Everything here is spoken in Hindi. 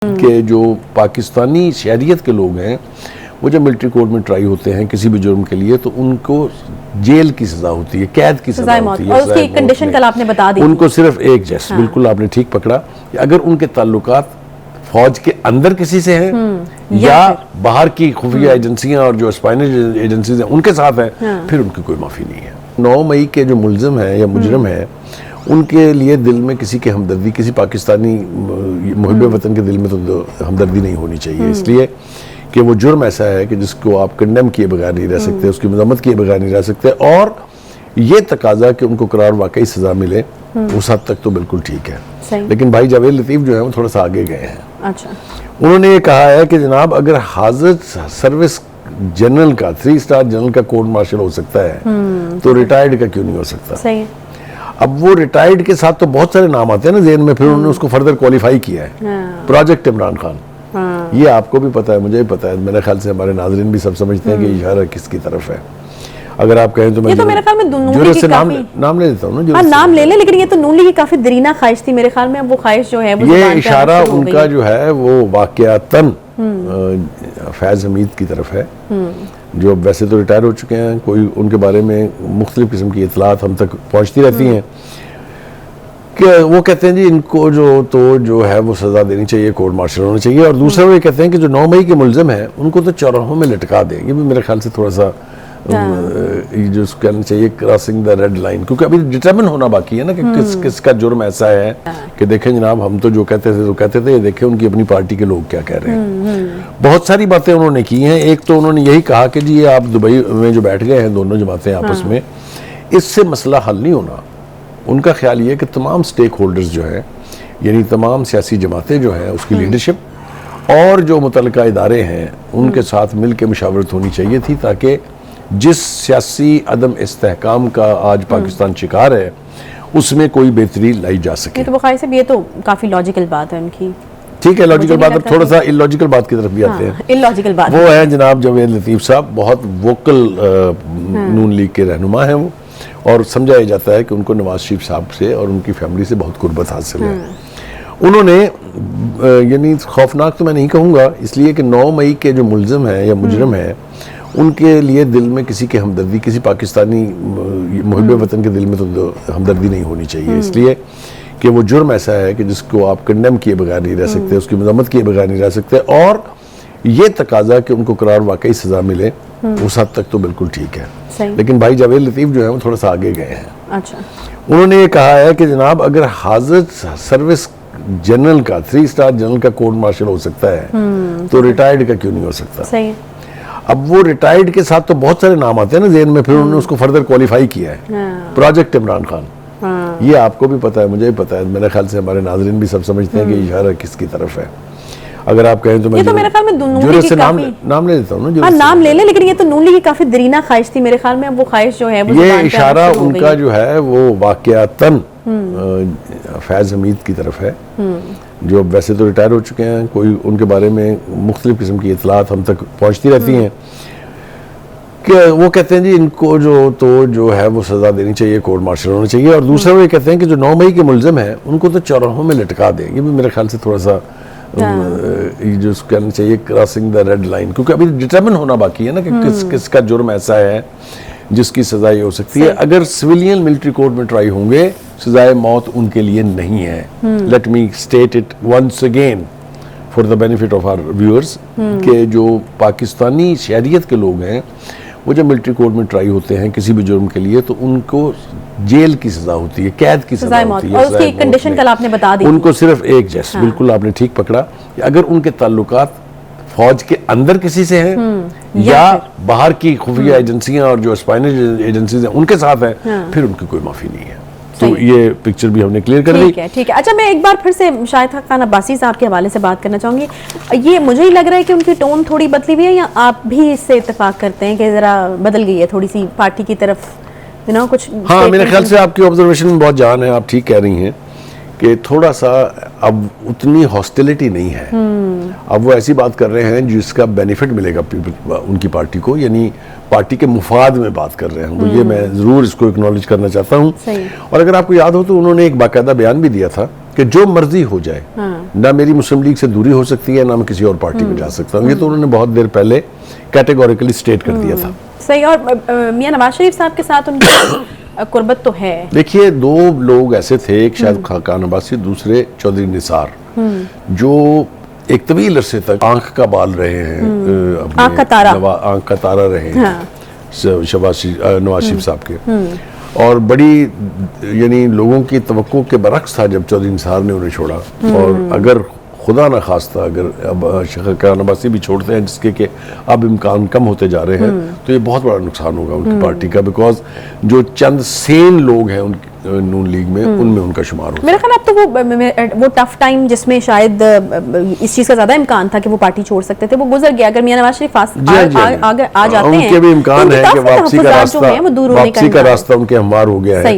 कि जो पाकिस्तानी शहरियत के लोग हैं वो जब मिलिट्री कोर्ट में ट्राई होते हैं किसी भी जुर्म के लिए तो उनको जेल की सजा होती है, कैद की सजा होती है। और उसकी कंडीशन कल आपने बता दी। उनको सिर्फ एक जैस बिल्कुल आपने ठीक पकड़ा कि अगर उनके ताल्लुकात फौज के अंदर किसी से हैं या बाहर की खुफिया एजेंसियां और जो स्पाइनल एजेंसीज हैं उनके साथ हैं, फिर उनकी कोई माफी नहीं है। 9 मई के जो मुल्जिम है या मुजरिम है उनके लिए दिल में किसी की हमदर्दी, किसी पाकिस्तानी मुहिब वतन के दिल में तो हमदर्दी नहीं होनी चाहिए, इसलिए कि वो जुर्म ऐसा है कि जिसको आप कंडेम किए बगैर नहीं रह सकते, उसकी मजम्मत किए बगैर नहीं रह सकते। और ये तकाजा कि उनको करार वाकई सजा मिले उस हद तक तो बिल्कुल ठीक है। लेकिन भाई जावेद लतीफ जो है वो थोड़ा सा आगे गए हैं। अच्छा, उन्होंने ये कहा है कि जनाब अगर हाजिर सर्विस जनरल का 3 स्टार जनरल का कोर्ट मार्शल हो सकता है तो रिटायर्ड का क्यों नहीं हो सकता। सही है। अब वो रिटायर्ड के साथ तो बहुत सारे नाम आते हैं ना ज़हन में, फिर उन्होंने उसको फर्दर क्वालिफाई किया है। प्रोजेक्ट इमरान खान, ये आपको भी पता है, मुझे भी पता है, मेरे ख्याल से हमारे नाजरीन भी सब समझते हैं कि इशारा किसकी तरफ है। अगर आप कहें तो मैं तो मेरे ख्याल में जुर्र से नाम ले देता हूँ ना, नाम ले ले, लेकिन ये तो नून लीग की काफी दरीना ख्वाहिश थी मेरे ख्याल में। अब वो ख्वाहिश जो है वो ये इशारा उनका जो है वो वाकयातन फैज हमीद की तरफ है, जो अब वैसे तो रिटायर हो चुके हैं। कोई उनके बारे में मुख्तलिफ किस्म की इतलात हम तक पहुँचती रहती हैं कि वो कहते हैं जी इनको जो है वो सज़ा देनी चाहिए, कोर्ट मार्शल होना चाहिए। और दूसरा वो ये कहते हैं कि जो 9 मई के मुल्जिम हैं उनको तो चौराहों में लटका दें। ये भी मेरे ख्याल से थोड़ा सा जो कहना चाहिए क्रॉसिंग द रेड लाइन, क्योंकि अभी डिटरमिन होना बाकी है ना कि किसका जुर्म ऐसा है कि देखें जनाब हम तो जो कहते थे तो कहते थे, ये देखें उनकी अपनी पार्टी के लोग क्या कह रहे हैं। बहुत सारी बातें उन्होंने की हैं। एक तो उन्होंने यही कहा कि जी ये आप दुबई में जो बैठ गए हैं दोनों जमातें आपस में, इससे मसला हल नहीं होना। उनका ख्याल ये कि तमाम स्टेक होल्डर्स जो है यानी तमाम सियासी जमातें जो हैं उसकी लीडरशिप और जो मुतल्लिका इदारे हैं उनके साथ मिल के मुशावरत होनी चाहिए थी, ताकि जिस सियासी अदम इस्तेहकाम का आज पाकिस्तान शिकार है उसमें कोई बेहतरी लाई जा सके। तो बुखारी साहब ये तो काफी लॉजिकल बात है उनकी। ठीक है, लॉजिकल बात। अब थोड़ा सा इलॉजिकल बात की तरफ भी आते हैं। इलॉजिकल बात वो है जनाब जावेद लतीफ साहब, बहुत वोकल नून लीग के रहनुमा हैं वो, और समझाया जाता है कि उनको नवाज शरीफ साहब से और उनकी फैमिली से बहुत कुर्बत हासिल है। उन्होंने यानी खौफनाक तो मैं नहीं कहूँगा, इसलिए कि 9 मई के जो मुल्जिम हैं या मुजरिम हैं उनके लिए दिल में किसी की हमदर्दी, किसी पाकिस्तानी मुहिब वतन के दिल में तो हमदर्दी नहीं होनी चाहिए, इसलिए कि वो जुर्म ऐसा है कि जिसको आप कंडेम किए बगैर नहीं रह सकते, उसकी मजम्मत किए बगैर नहीं रह सकते। और ये तकाजा कि उनको करार वाकई सजा मिले उस हद तक तो बिल्कुल ठीक है। लेकिन भाई जावेद लतीफ जो है वो थोड़ा सा आगे गए हैं। अच्छा, उन्होंने ये कहा है कि जनाब अगर हाजिर सर्विस जनरल का 3 स्टार जनरल का कोर्ट मार्शल हो सकता है तो रिटायर्ड का क्यों नहीं हो सकता। सही है। अब वो रिटायर्ड के साथ तो बहुत सारे नाम आते हैं ना ज़हन में, फिर उन्होंने उसको फर्दर क्वालिफाई किया है। प्रोजेक्ट इमरान खान, ये आपको भी पता है, मुझे भी पता है, मेरे ख्याल से हमारे नाजरीन भी सब समझते हैं कि इशारा किसकी तरफ है। अगर आप कहें तो मैं तो मेरे ख्याल में जुर्र से नाम ले देता हूँ ना, नाम ले ले, लेकिन ये तो नून लीग की काफी दरीना ख्वाहिश थी मेरे ख्याल में। अब वो ख्वाहिश जो है वो ये इशारा उनका जो है वो वाकयातन फैज हमीद की तरफ है, जो अब वैसे तो रिटायर हो चुके हैं। कोई उनके बारे में मुख्तलिफ किस्म की इतलात हम तक पहुँचती रहती हैं कि वो कहते हैं जी इनको जो है वो सज़ा देनी चाहिए, कोर्ट मार्शल होना चाहिए। और दूसरा वो ये कहते हैं कि जो 9 मई के मुल्जिम हैं उनको तो चौराहों में लटका दें। ये भी मेरे ख्याल से थोड़ा सा जो कहना चाहिए क्रॉसिंग द रेड लाइन, क्योंकि अभी डिटरमिन होना बाकी है ना कि किसका जुर्म ऐसा है जिसकी सजा ये हो सकती है। अगर सिविलियन मिलिट्री कोर्ट में ट्राई होंगे सजाए मौत उनके लिए नहीं है। Let me state it once again for the benefit of our viewers कि जो पाकिस्तानी शहरियत के लोग हैं वो जब मिलिट्री कोर्ट में ट्राई होते हैं किसी भी जुर्म के लिए तो उनको जेल की सजा होती है, कैद की सजा होती है। और उसकी कंडीशन कल आपने बता दी। उनको सिर्फ एक जैस बिल्कुल आपने ठीक पकड़ा कि अगर उनके ताल्लुकात फौज के अंदर किसी से हैं या बाहर की खुफिया एजेंसियां और जो स्पाइनल एजेंसीज हैं उनके साथ हैं, फिर उनकी कोई माफी नहीं है। तो ये पिक्चर भी हमने क्लियर कर ली। ठीक है। अच्छा, मैं एक बार फिर से शाहिद खान अब्बासी साहब के हवाले से बात करना चाहूंगी। ये मुझे ही लग रहा है कि उनकी टोन थोड़ी बदली हुई है, या आप भी इससे इत्तेफाक करते हैं कि जरा बदल गई है थोड़ी सी पार्टी की तरफ, कुछ? हाँ, मेरे ख्याल से आपकी ऑब्जर्वेशन में बहुत जान है, आप ठीक कह रही हैं कि थोड़ा सा अब उतनी हॉस्टिलिटी नहीं है। अब वो ऐसी बात कर रहे हैं जिसका बेनिफिट मिलेगा उनकी पार्टी को, यानी पार्टी के मुफाद में बात कर रहे हैं। तो ये मैं ज़रूर इसको एक्नॉलेज करना चाहता हूँ। और अगर आपको याद हो तो उन्होंने एक बाकायदा बयान भी दिया था कि जो मर्जी हो जाए, ना मेरी मुस्लिम लीग से दूरी हो सकती है, ना मैं किसी और पार्टी में जा सकता हूँ। ये तो उन्होंने बहुत देर पहले कैटेगोरिकली स्टेट कर दिया था। सही। और मियां नवाज शरीफ साहब के साथ उनकी कुर्बत तो है। देखिए, दो लोग ऐसे थे, एक शायद खाकान अब्बासी, दूसरे चौधरी निसार, जो एक तवील अरसे तक आंख का बाल रहे हैं, आंख का तारा, आंख का तारा रहे हैं नवाज शरीफ साहब के। और बड़ी यानी लोगों की तवक्को के बरक्स था जब चौधरी निसार ने उन्हें छोड़ा। और अगर खुदा न खास्ता अगर अब खाकान अब्बासी भी छोड़ते हैं, जिसके कि अब इम्कान कम होते जा रहे हैं, तो ये बहुत बड़ा नुकसान होगा उनकी पार्टी का, बिकॉज जो चंद सेन लोग हैं उनकी नून लीग में, उनमें उनका शुमार होगा। मेरा ख्याल अब तो वो टफ टाइम जिसमें शायद इस चीज का ज्यादा इम्कान था कि वो पार्टी छोड़ सकते थे, वो गुजर गया। अगर मियां नवाज शरीफ आ जाते हैं, उनके भी इम्कान है कि वापसी का रास्ता उनके हमवार हो गया है।